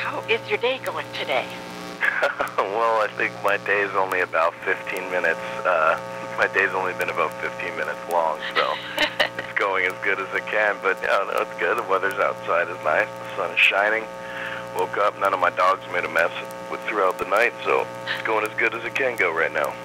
how is your day going today? Well, I think my day's only about 15 minutes. My day's only been about 15 minutes long, so it's going as good as it can. But yeah, no, it's good. The weather's outside is nice. The sun is shining. Woke up. None of my dogs made a mess throughout the night, so it's going as good as it can go right now.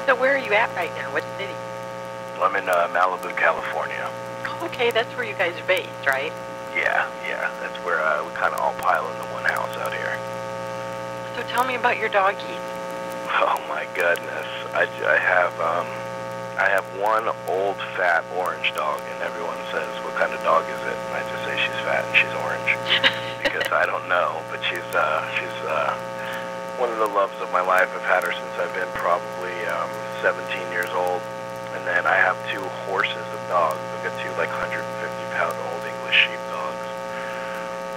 So where are you at right now? What city? I'm in Malibu, California. Oh, okay, that's where you guys are based, right? Yeah. That's where we kind of all pile into one house out here. So tell me about your doggies. Oh my goodness! I have one old fat orange dog, and everyone says, "What kind of dog is it?" And I just say she's fat and she's orange because I don't know. But she's one of the loves of my life. I've had her since I've been probably 17 years old. And then I have two horses of dogs. I've got two like 150-pound old English sheepdogs,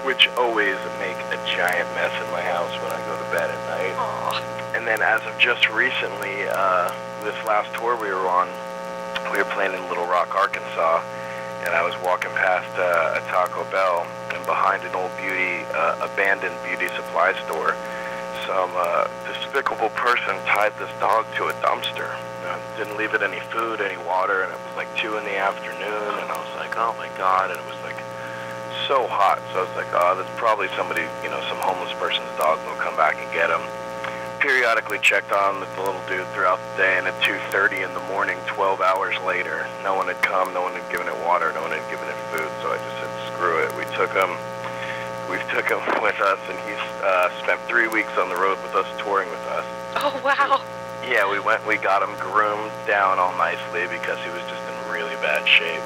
which always make a giant mess in my house when I go to bed at night. Aww. And then as of just recently, this last tour we were on, we were playing in Little Rock, Arkansas, and I was walking past a Taco Bell, and behind an old abandoned beauty supply store, some despicable person tied this dog to a dumpster. Didn't leave it any food, any water, and it was like 2 in the afternoon, and I was like, oh my God, and it was like so hot, so I was like, oh, that's probably somebody, some homeless person's dog, will come back and get him. Periodically checked on the little dude throughout the day, and at 2:30 in the morning, 12 hours later, no one had come, no one had given it water, no one had given it food, so I just said, screw it. We've took him with us, and he's spent 3 weeks on the road with us, touring with us. Oh, wow. Yeah, we got him groomed down all nicely because he was just in really bad shape.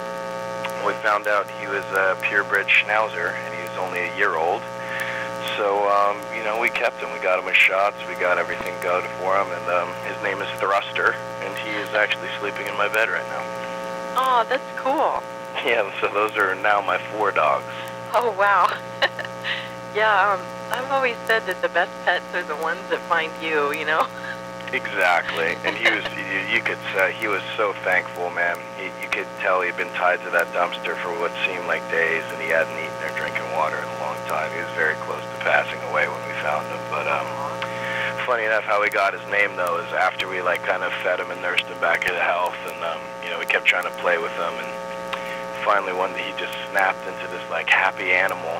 We found out he was a purebred Schnauzer, and he was only a year old. So, we kept him. We got him his shots. We got everything going for him, and his name is Thruster, and he is actually sleeping in my bed right now. Oh, that's cool. Yeah, so those are now my 4 dogs. Oh, wow. Yeah, I've always said that the best pets are the ones that find you, Exactly, and you could say he was so thankful, man. You could tell he'd been tied to that dumpster for what seemed like days, and he hadn't eaten or drinking water in a long time. He was very close to passing away when we found him. But funny enough, how we got his name though is after we kind of fed him and nursed him back into health, and we kept trying to play with him, and finally one day he just snapped into this happy animal.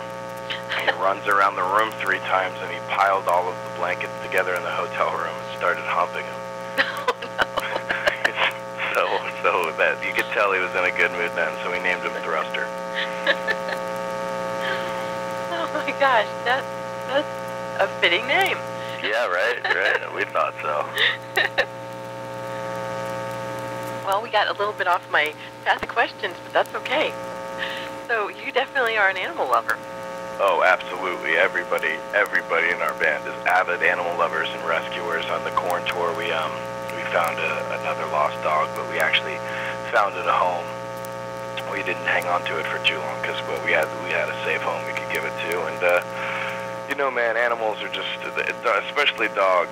He runs around the room 3 times, and he piled all of the blankets together in the hotel room and started humping him. Oh, no. so that you could tell he was in a good mood then, so we named him Thruster. Oh my gosh, that's a fitting name. Yeah, right, we thought so. Well, we got a little bit off my path of questions, but that's okay. So you definitely are an animal lover. Oh, absolutely. Everybody in our band is avid animal lovers and rescuers. On the Corn tour, we found another lost dog, but we actually found it a home. We didn't hang on to it for too long because we had a safe home we could give it to. And man, animals are just, especially dogs.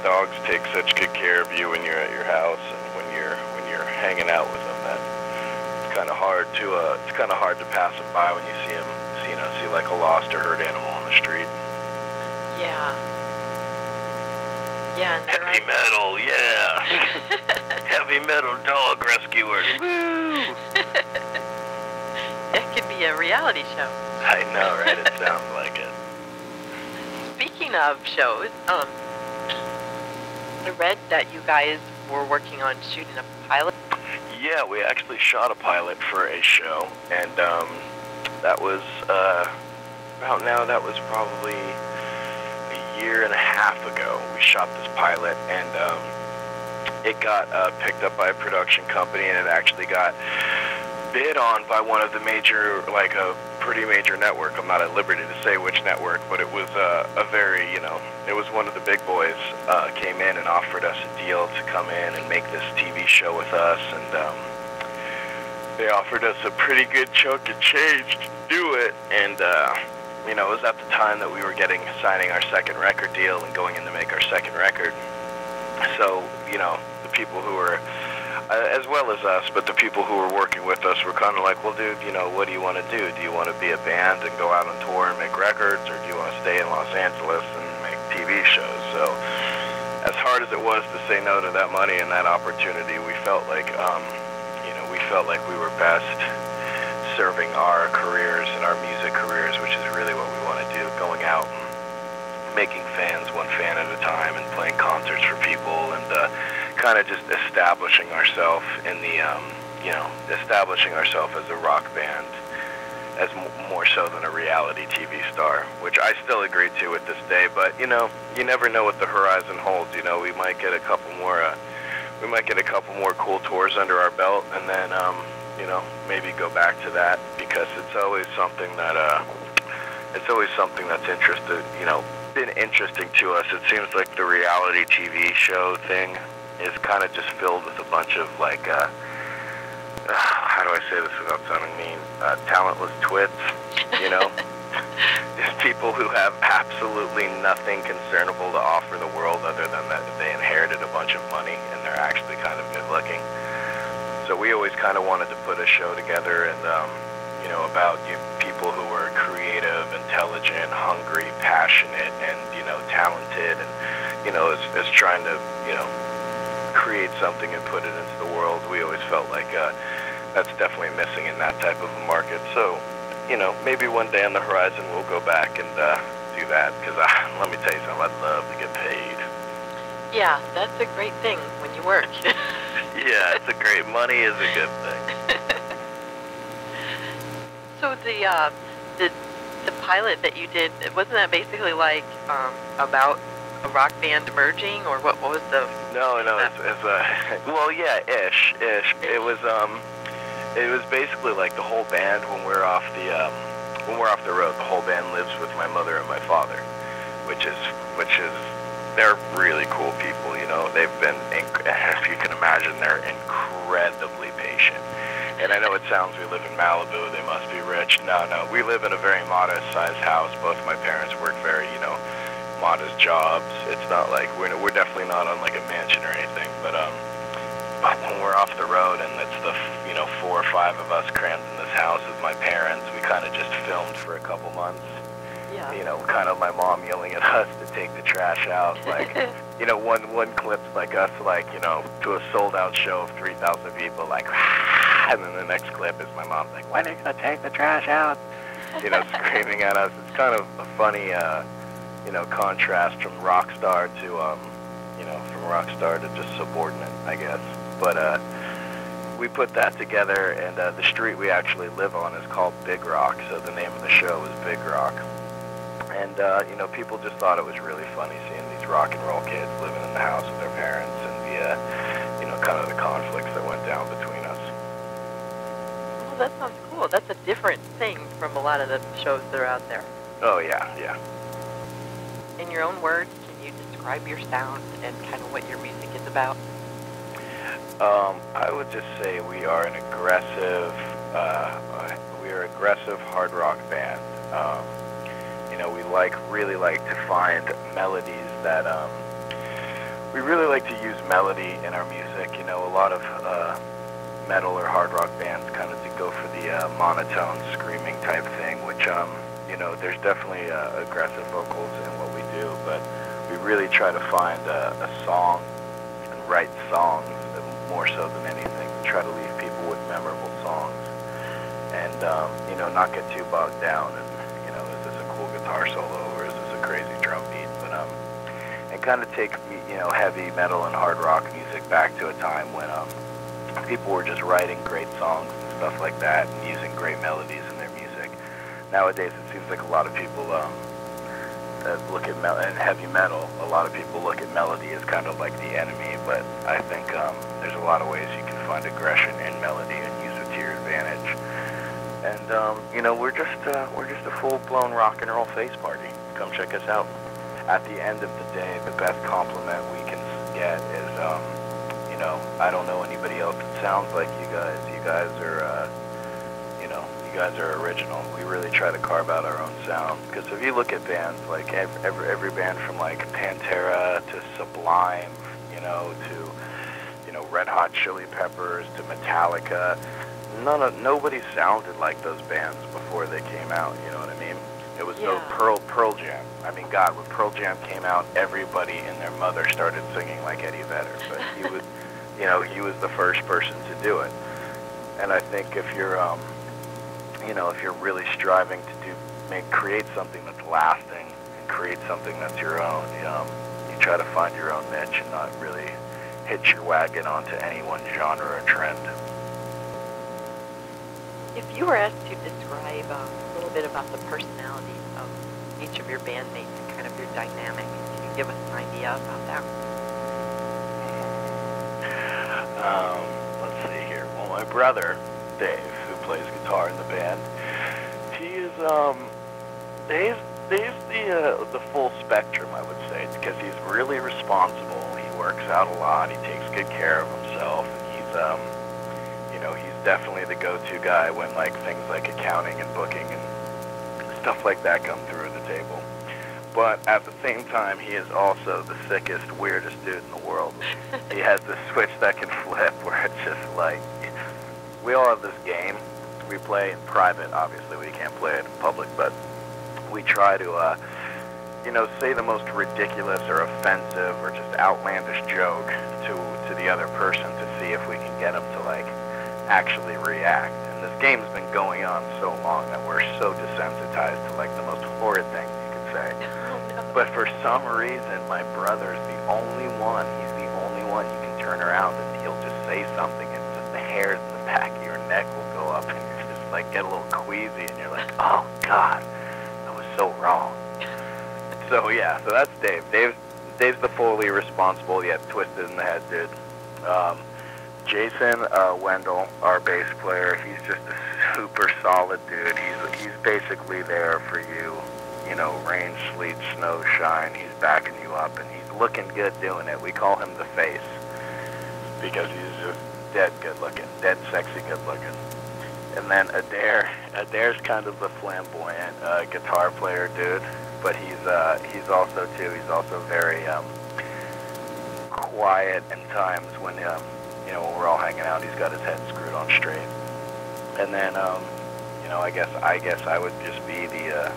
Dogs take such good care of you when you're at your house and when you're hanging out with them. That it's kind of hard to pass them by when you see them. See like a lost or hurt animal on the street. Yeah. Yeah. And heavy metal, yeah. Heavy metal dog rescuers. Woo! It could be a reality show. I know, right? It sounds like it. Speaking of shows, I read that you guys were working on shooting a pilot. Yeah, we actually shot a pilot for a show, and that was that was probably a year and a half ago. We shot this pilot, and it got picked up by a production company, and it actually got bid on by one of the major, a pretty major network. I'm not at liberty to say which network, but it was a very, it was one of the big boys came in and offered us a deal to come in and make this TV show with us, and they offered us a pretty good chunk of change to do it, and it was at the time that we were signing our second record deal and going in to make our second record. So, the people who were as well as us, but the people who were working with us were kind of like, well, dude, you know, what do you want to do? Do you want to be a band and go out on tour and make records, or do you want to stay in Los Angeles and make TV shows? So as hard as it was to say no to that money and that opportunity, we felt like, we felt like we were best serving our careers and our music careers, which is really what we want to do, going out and making fans one fan at a time and playing concerts for people and kind of just establishing ourselves in the, establishing ourselves as a rock band, as more so than a reality TV star, which I still agree to at this day. But you never know what the horizon holds. We might get a couple more, cool tours under our belt, and then maybe go back to that, because it's always something that's been interesting to us. It seems like the reality TV show thing is kind of just filled with a bunch of like, how do I say this without sounding mean? Talentless twits, Just people who have absolutely nothing concernable to offer the world other than that they inherited a bunch of money and they're actually kind of good looking. So we always kind of wanted to put a show together and, about people who were creative, intelligent, hungry, passionate, and, talented, and, as trying to, create something and put it into the world. We always felt like that's definitely missing in that type of a market. So, maybe one day on the horizon we'll go back and do that, because let me tell you something, I'd love to get paid. Yeah, that's a great thing when you work. Yeah, it's a great, money is a good thing. So the pilot that you did, wasn't that basically like about a rock band emerging, or what was the? No, it's well, yeah, ish. It was basically like the whole band when we're off the road. The whole band lives with my mother and my father, which is they're really cool people. They've been, as you can imagine, they're incredibly patient. And I know it sounds, we live in Malibu, they must be rich. No, we live in a very modest-sized house. Both my parents work very, modest jobs. It's not like, we're definitely not on like a mansion or anything, but when we're off the road and it's the, 4 or 5 of us crammed in this house with my parents, we kind of just filmed for a couple months. Yeah. Kind of my mom yelling at us to take the trash out, like, one clip's like us, like, to a sold-out show of 3,000 people, like, and then the next clip is my mom like, when are you going to take the trash out? Screaming at us. It's kind of a funny, contrast from rock star to, just subordinate, I guess. But we put that together, and the street we actually live on is called Big Rock, so the name of the show is Big Rock. And, people just thought it was really funny seeing these rock and roll kids living in the house with their parents and the, kind of the conflicts that went down between us. Well, that sounds cool. That's a different thing from a lot of the shows that are out there. Oh, yeah. In your own words, can you describe your sound and kind of what your music is about? I would just say we are an aggressive, hard rock band. We really like to find melodies that, we really like to use melody in our music. A lot of metal or hard rock bands kind of go for the monotone screaming type thing, which, there's definitely aggressive vocals in what we do, but we really try to find a song and write songs more so than anything. We try to leave people with memorable songs and, not get too bogged down and, is this a cool guitar solo or is this a crazy drum beat? But, and kind of take, heavy metal and hard rock music back to a time when, people were just writing great songs and stuff like that and using great melodies in their music. Nowadays, it seems like a lot of people look at heavy metal. A lot of people look at melody as kind of like the enemy, but I think there's a lot of ways you can find aggression in melody and use it to your advantage. And we're just a full-blown rock and roll face party. Come check us out. At the end of the day, the best compliment we can get is, I don't know anybody else that sounds like you guys. You guys are, you guys are original. We really try to carve out our own sound. Because if you look at bands, like every band from like Pantera to Sublime, to, Red Hot Chili Peppers to Metallica. Nobody sounded like those bands before they came out, you know what I mean? It was so Pearl Jam. I mean, God, when Pearl Jam came out, everybody and their mother started singing like Eddie Vedder. But he was, you know, he was the first person to do it. And I think if you're, you know, if you're really striving to create something that's lasting and create something that's your own, you try to find your own niche and not really hitch your wagon onto any one genre or trend. If you were asked to describe a little bit about the personalities of each of your bandmates and kind of your dynamic, can you give us an idea about that? Let's see here. Well, my brother, Dave, who plays guitar in the band, he is, Dave's the full spectrum, I would say, because he's really responsible. He works out a lot. He takes good care of himself. And he's, you know, he's definitely the go-to guy when like things like accounting and booking and stuff like that come through the table. But at the same time, he is also the sickest, weirdest dude in the world. He has this switch that can flip where it's just like, we all have this game. We play in private, obviously. We can't play it in public, but we try to, you know, say the most ridiculous or offensive or just outlandish joke to the other person to see if we can get them to, like, actually react. And this game's been going on so long that we're so desensitized to, like, the most horrid things you could say. But for some reason, my brother's the only one. He's the only one you can turn around and he'll just say something and just the hairs in the back of your neck will go up and you just, like, get a little queasy and you're like, oh, God, that was so wrong. So, yeah, so that's Dave. Dave's the fully responsible, yet twisted in the head dude. Jason Wendell, our bass player, he's just a super solid dude. He's basically there for you, you know, rain, sleet, snow, shine. He's backing you up, and he's looking good doing it. We call him the face because he's just dead good looking, dead sexy good looking. And then Adair's kind of the flamboyant guitar player dude, but he's also very quiet in times when you know, when we're all hanging out. He's got his head screwed on straight. And then you know, I guess I would just be the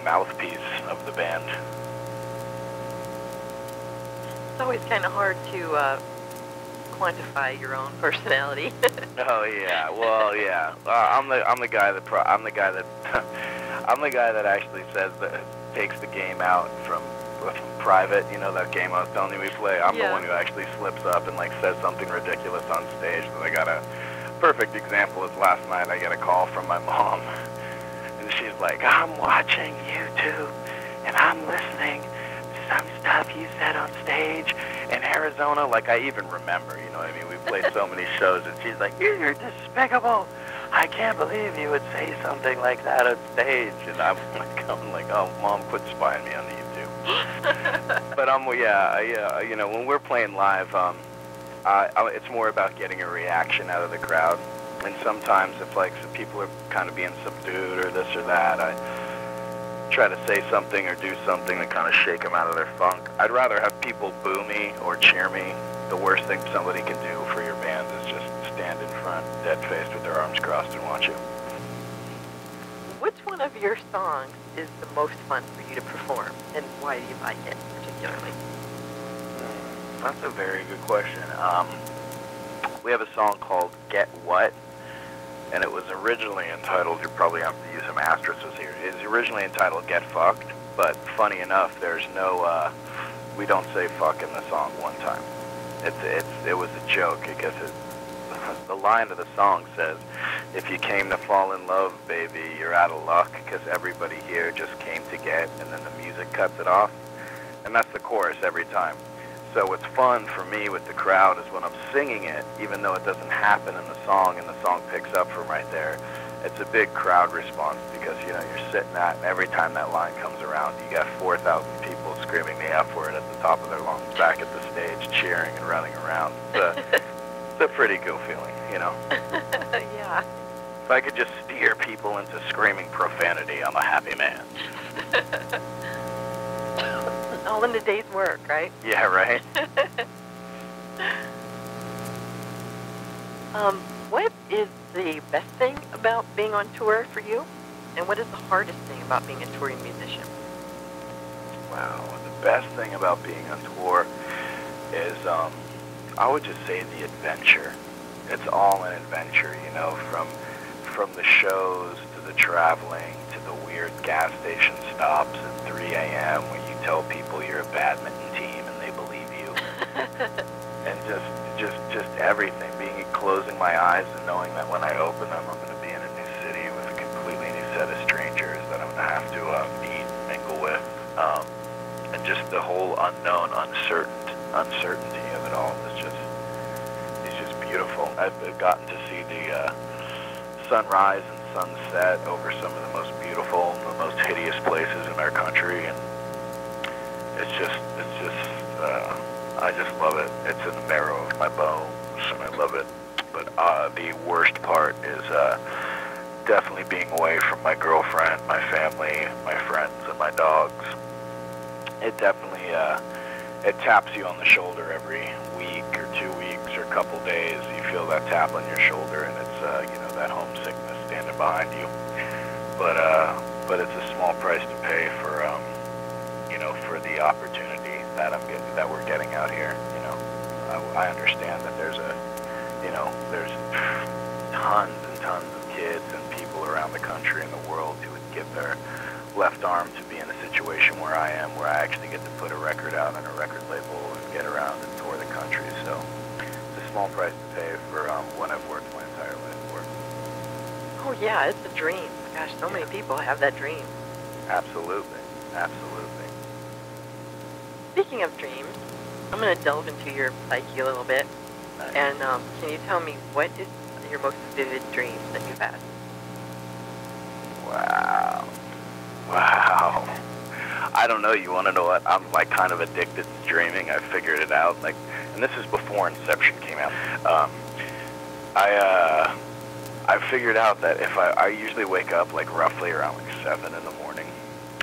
mouthpiece of the band. It's always kind of hard to quantify your own personality. Oh yeah, well yeah. I'm the guy that actually says that takes the game out from private. You know that game I was telling you we play. I'm the one who actually slips up and like says something ridiculous on stage. And I got a perfect example is last night. I get a call from my mom, and she's like, "I'm watching YouTube, and I'm listening to some stuff you said on stage in Arizona." Like I even remember, you know what I mean? We played so many shows, and she's like, "You're despicable. I can't believe you would say something like that on stage." And I'm like, "Oh, Mom, quit spying me on the YouTube." But you know, when we're playing live, it's more about getting a reaction out of the crowd. And sometimes if like some people are kind of being subdued or this or that, I try to say something or do something to kind of shake them out of their funk. I'd rather have people boo me or cheer me. The worst thing somebody can do for your band is just stand in front, dead-faced with their arms crossed and watch you. Which one of your songs is the most fun for you to perform, and why do you like it particularly? That's a very good question. We have a song called Get What, and it was originally entitled, you probably have to use some asterisks here, it was originally entitled Get Fucked, but funny enough, there's no, we don't say fuck in the song one time. It was a joke because the line of the song says, "If you came to fall in love, baby, you're out of luck, because everybody here just came to get," and then the music cuts it off. And that's the chorus every time. So what's fun for me with the crowd is when I'm singing it, even though it doesn't happen in the song and the song picks up from right there, it's a big crowd response because, you know, you're sitting at, and every time that line comes around, you got 4,000 people screaming the F word at the top of their lungs back at the stage, cheering and running around. It's a pretty cool feeling, you know? Yeah. If I could just steer people into screaming profanity, I'm a happy man. All in a day's work, right? Yeah, right? What is the best thing about being on tour for you? And what is the hardest thing about being a touring musician? Wow, the best thing about being on tour is, I would just say the adventure. It's all an adventure, you know, from the shows to the traveling to the weird gas station stops at 3 a.m. where you tell people you're a badminton team and they believe you. And just everything. Closing my eyes and knowing that when I open them, I'm going to be in a new city with a completely new set of strangers that I'm going to have to meet and mingle with. And just the whole unknown, uncertainty of it all is just beautiful. I've gotten to see the sunrise and sunset over some of the most beautiful, the most hideous places in our country, and I just love it. It's in the marrow of my bones, and I love it. But the worst part is definitely being away from my girlfriend, my family, my friends, and my dogs. It definitely it taps you on the shoulder every week or 2 weeks or a couple days. You feel that tap on your shoulder, and it's you know, that homesickness standing behind you. But it's a small price to pay for you know, for the opportunity that we're getting out here. You know, I understand that there's tons and tons of kids and people around the country and the world who would give their left arm to be in a situation where I am, where I actually get to put a record out on a record label and get around and tour the country. So it's a small price to pay for what I've worked my entire life for. Oh yeah, it's a dream. Gosh, so many people have that dream. Absolutely, absolutely. Speaking of dreams, I'm going to delve into your psyche a little bit. Nice. And can you tell me what is your most vivid dream that you've had? Wow. I don't know. You want to know what? I'm like kind of addicted to dreaming. I figured it out. Like, and this is before Inception came out. I figured out that if I usually wake up like roughly around like 7 in the morning,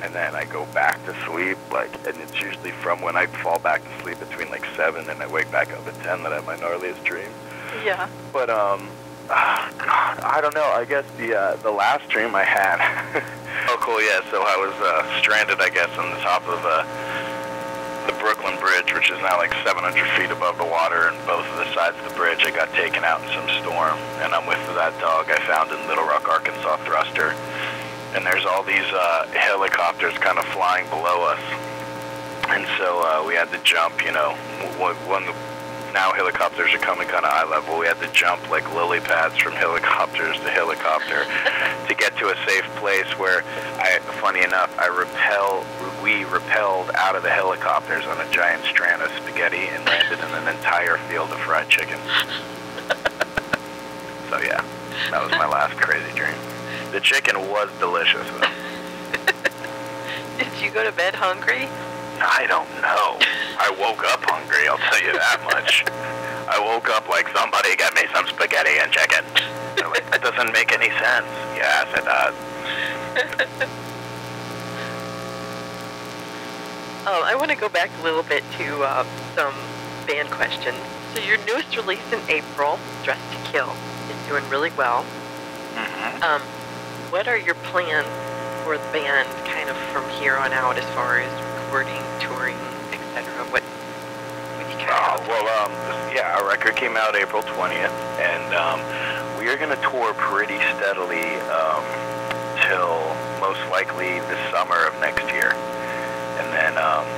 and then I go back to sleep, like, and it's usually from when I fall back to sleep between like 7 and I wake back up at 10 that I have my gnarliest dream. Yeah. But God, I don't know. I guess the last dream I had. Oh, cool. Yeah. So I was stranded, I guess, on the top of the Brooklyn Bridge, which is now like 700 feet above the water, and both of the sides of the bridge I got taken out in some storm, and I'm with that dog I found in Little Rock, Arkansas, Thruster, and there's all these helicopters kind of flying below us, and so we had to jump, you know, when now helicopters are coming kind of eye level, we had to jump like lily pads from helicopters to helicopter to get to a safe place where, funny enough, we rappelled out of the helicopters on a giant strand of spaghetti and landed in an entire field of fried chicken. So yeah, that was my last crazy dream. The chicken was delicious though. Did you go to bed hungry? I don't know. I woke up hungry, I'll tell you that much. I woke up like, somebody get me some spaghetti and chicken. They're like, that doesn't make any sense. Yes, it does. I want to go back a little bit to some band questions. So your newest release in April, Dressed to Kill, is doing really well. Mm-hmm. What are your plans for the band kind of from here on out as far as recording, touring, etc.? What you kind of yeah, our record came out April 20th, and we are going to tour pretty steadily till most likely the summer of next year. And then,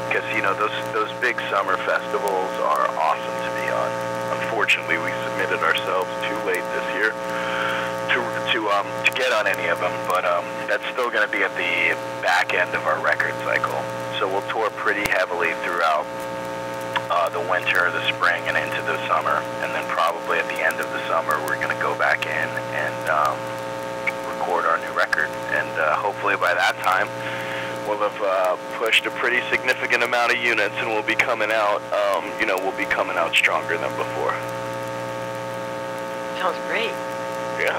because, you know, those big summer festivals are awesome to be on. Unfortunately, we submitted ourselves too late this year to get on any of them, but that's still going to be at the back end of our record cycle. So we'll tour pretty heavily throughout the winter, the spring, and into the summer. And then probably at the end of the summer, we're going to go back in and record our new record. And hopefully by that time, we'll have pushed a pretty significant amount of units, and we'll be coming out, you know, we'll be coming out stronger than before. Sounds great. Yeah,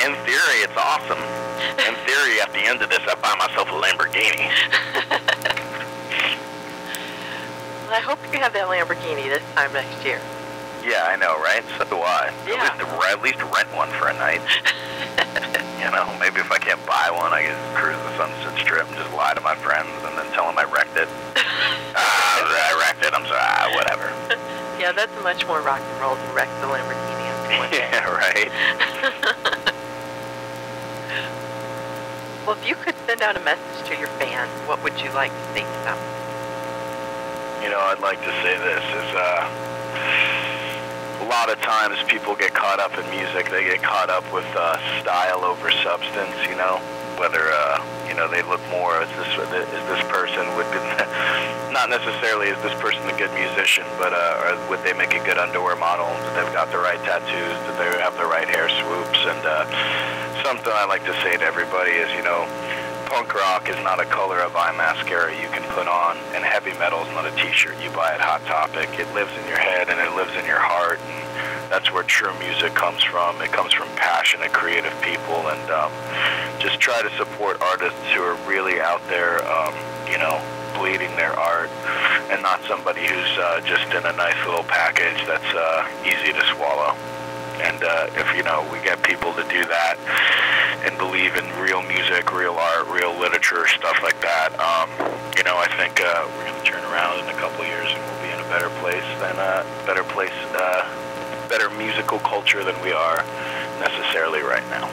in theory, it's awesome. In theory, at the end of this, I buy myself a Lamborghini. Well, I hope you have that Lamborghini this time next year. Yeah, I know, right? So do I. Yeah. At least rent one for a night. You know, maybe if I can't buy one, I can cruise the Sunset Strip and just lie to my friends and then tell them I wrecked it. I wrecked it, I'm sorry, whatever. Yeah, that's much more rock and roll to wreck the Lamborghini after one day. Yeah, right. Well, if you could send out a message to your fans, what would you like to say to them? You know, I'd like to say this is, a lot of times people get caught up in music. They get caught up with style over substance, you know, whether, you know, they look more, is this person, not necessarily is this person a good musician, but or would they make a good underwear model? Did they've got the right tattoos? Did they have the right hair swoops? And something I like to say to everybody is, you know, punk rock is not a color of eye mascara you can put on, and heavy metal is not a t-shirt you buy at Hot Topic. It lives in your head and it lives in your heart, and that's where true music comes from. It comes from passionate, creative people, and just try to support artists who are really out there, you know, bleeding their art, and not somebody who's just in a nice little package that's easy to swallow. And if, you know, we get people to do that and believe in real music, real art, real literature, stuff like that, you know, I think we're going to turn around in a couple of years and we'll be in a better place than better musical culture than we are necessarily right now.